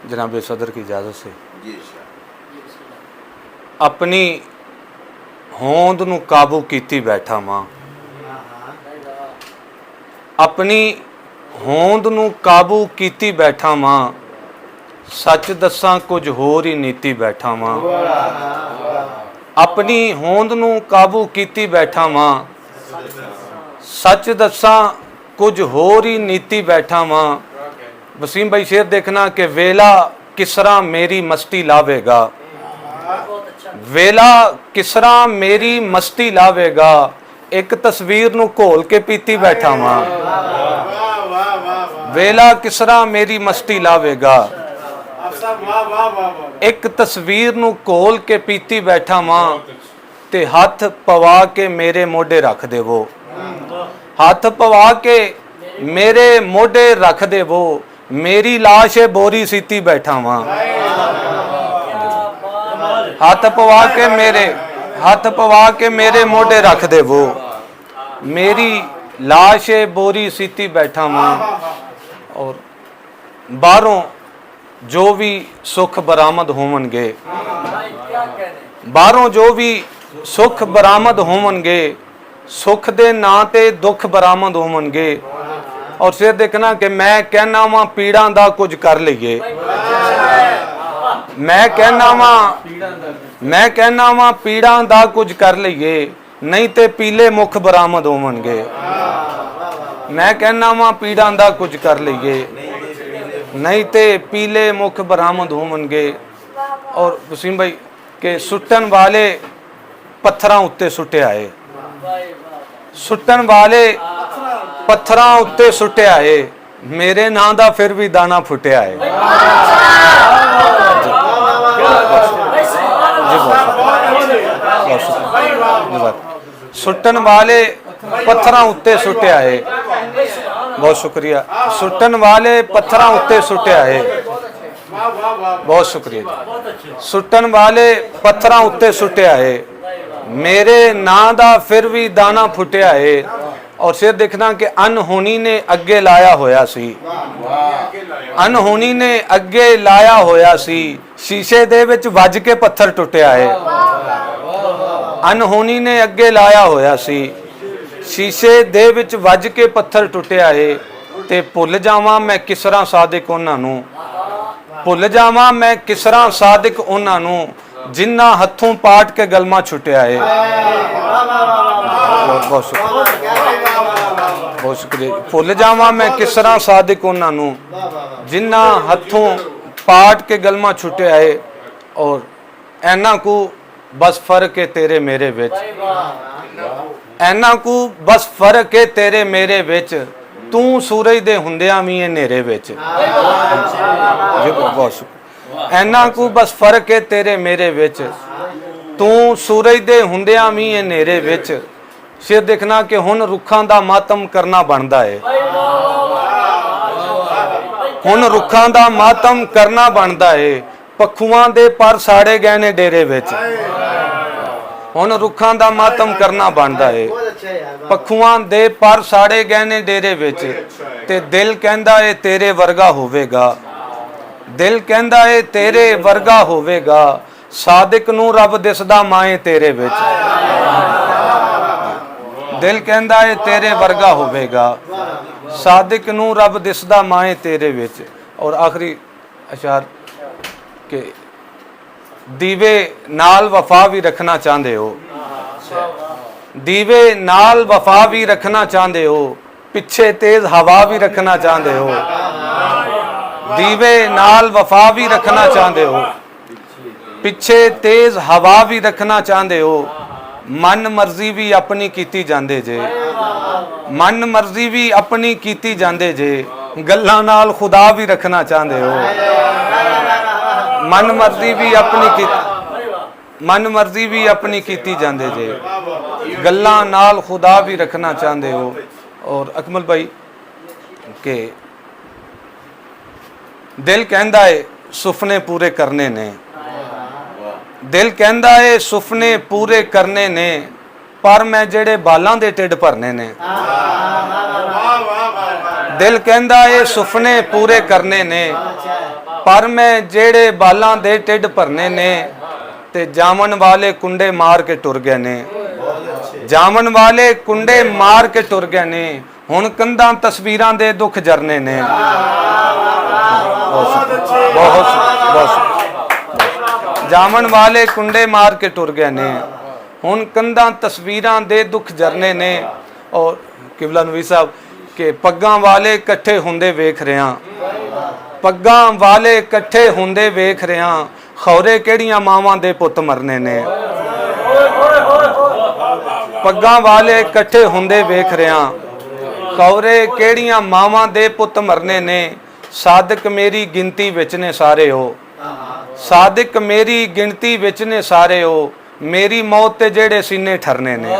जनाब सदर की इजाज़त से अपनी होंद नूं काबू कीती बैठा मां, अपनी होंद नूं काबू कीती बैठा मां, सच दसां कुछ होर ही नीति बैठा मां। अपनी होंद नूं काबू कीती बैठा मां, सच दसां कुछ होर ही नीति बैठा मां। वसीम भाई शेर देखना कि वेला किसरा मेरी मस्ती लावेगा, वेला किसरा मेरी मस्ती लावेगा, एक तस्वीर नूं घोल के पीती बैठा मां। वेला किसरा मेरी मस्ती लावेगा, एक तस्वीर नूं घोल के पीती बैठा मां, ते हथ पवा के मेरे मोढे रख देवो, हथ पवा के मेरे मोढे रख देवो, मेरी लाश बोरी सीती बैठा मां। हाथ पवा के मेरे, हाथ पवा के मेरे मोढे रख देवो, मेरी लाश बोरी सीती बैठा मां। और बाहरों जो भी सुख बरामद होवणगे, बाहरों जो भी सुख बरामद होवणगे, सुख दे नां ते दुख बरामद होवणगे। और फिर देखना कि मैं कहना वा पीड़ां दा कुछ कर लईए, मैं कहना वा पीड़ां दा कुछ कर लईए, नहीं ते पीले मुख बरामद होवणगे। मैं कहना वा पीड़ां दा कुछ कर लईए, नहीं ते पीले मुख बरामद होवणगे। और वसीम भाई के सुट्टन वाले पत्थरां उत्ते सुट्टे आए, सुट्टन वाले पत्थरां उत्ते सुट्टे आए, मेरे नां दा फिर भी दाना फुट्टिया है। सुट्टन वाले पत्थरां उत्ते सुट्टे आए, बहुत शुक्रिया। सुट्टन वाले पत्थरां उत्ते सुट्टे आए, बहुत शुक्रिया। सुट्टन वाले पत्थरां उत्ते सुट्टे आए, मेरे नां दा फिर भी दाना फुट्टिया है। और फिर देखना कि अनहोनी ने अगे लाया होया सी, अनहोनी ने अगे लाया होया सी, शीशे दे विच वज के पत्थर टुटिया है। अनहोनी ने अगे लाया होया सी, शीशे दे विच वज के पत्थर टुटिया है। ते भुल जावां मैं किसरा सादिक उन्हां नूं, भुल जावां मैं किसरा सादिक उन्हां नूं, जिन्ना हथों पाट के गलमा छुटिया है। बहुत शुक्रिया। भुल जावां मैं किसरा सादिक उन्हां नूं, जिन्ना हथों पाट के गलमा छुटिया है। और ऐना को बस फर्क है तेरे मेरे विच, ऐना को बस फर्क है तेरे मेरे विच, तू सूरज दे हुंदियां वी हनेरे विच। बहुत शुक्रिया। ऐना को बस फर्क है तेरे मेरे विच, तू सूरज दे हुंदियां वी हनेरे विच। फिर देखना कि हुण रुखां दा मातम करना बनदा है, हुण रुखां दा मातम करना बनदा है, पखुआं दे पर साड़े गए ने डेरे विच। हुण रुखां दा मातम करना बनदा है, पखुआं दे पर साड़े गए ने डेरे विच। ते दिल कहंदा है तेरे वर्गा होवेगा, दिल कहंदा है तेरे वर्गा होवेगा, सादिक नूं रब दिसदा माए तेरे विच। दिल कहंदा है तेरे वर्गा होवेगा, सादिक नूं रब दिसदा माए तेरे विच। और आखिरी अशार के दीवे नाल वफा भी रखना चाहते हो, दीवे नाल वफा भी रखना चाहते हो, पिछे तेज हवा भी रखना चाहते हो, दीवे नाल वफा भी रखना चाहते हो, पिछे तेज हवा भी रखना चाहते हो। मन मर्जी भी अपनी कीती जांदे जे, मन मर्जी भी अपनी कीती जांदे जे, गल्लां नाल खुदा भी रखना चाहते हो। मन मर्जी भी अपनी की, मन मर्जी भी अपनी कीती जांदे जे, गल्लां नाल खुदा भी रखना चाहते हो। और अकमल भाई के दिल कहंदा है सुपने पूरे करने ने, दिल कहंदा है सुपने पूरे करने ने, पर मैं जेड़े बालां दे टिड भरने ने। दिल कहंदा है सुपने पूरे करने ने, ਪਰ ਮੈਂ ਜਿਹੜੇ ਬਾਲਾਂ ਦੇ ਢਿੱਡ ਭਰਨੇ ਨੇ ਤੇ ਜਾਮਣ ਵਾਲੇ ਕੁੰਡੇ ਮਾਰ ਕੇ ਟੁਰ ਗਏ ਨੇ। ਜਾਮਣ ਵਾਲੇ ਕੁੰਡੇ ਮਾਰ ਕੇ ਟੁਰ ਗਏ ਨੇ, ਹੁਣ ਕੰਧਾਂ ਤਸਵੀਰਾਂ ਦੇ ਦੁੱਖ ਜਰਨੇ ਨੇ। ਜਾਮਣ ਵਾਲੇ ਕੁੰਡੇ ਮਾਰ ਕੇ ਟੁਰ ਗਏ ਨੇ, ਹੁਣ ਕੰਧਾਂ ਤਸਵੀਰਾਂ ਦੇ ਦੁੱਖ ਜਰਨੇ ਨੇ। ਔਰ ਕਿਬਲਾ ਨਬੀ ਸਾਹਿਬ ਕਿ ਪੱਗਾਂ ਵਾਲੇ ਇਕੱਠੇ ਹੁੰਦੇ ਵੇਖ ਰਿਆਂ, ਪੱਗਾਂ ਵਾਲੇ ਇਕੱਠੇ ਹੁੰਦੇ ਵੇਖ ਰਿਆਂ, ਖੌਰੇ ਕਿਹੜੀਆਂ ਮਾਵਾਂ ਦੇ ਪੁੱਤ ਮਰਨੇ ਨੇ। ਪੱਗਾਂ ਵਾਲੇ ਇਕੱਠੇ ਹੁੰਦੇ ਵੇਖ ਰਿਆਂ, ਖੌਰੇ ਕਿਹੜੀਆਂ ਮਾਵਾਂ ਦੇ ਪੁੱਤ ਮਰਨੇ ਨੇ। ਸਾਦਿਕ ਮੇਰੀ ਗਿਣਤੀ ਵਿੱਚ ਨੇ ਸਾਰੇ ਉਹ, ਸਾਦਿਕ ਮੇਰੀ ਗਿਣਤੀ ਵਿੱਚ ਨੇ ਸਾਰੇ ਉਹ, ਮੇਰੀ ਮੌਤ ਤੇ ਜਿਹੜੇ ਸੀਨੇ ਠਰਨੇ ਨੇ।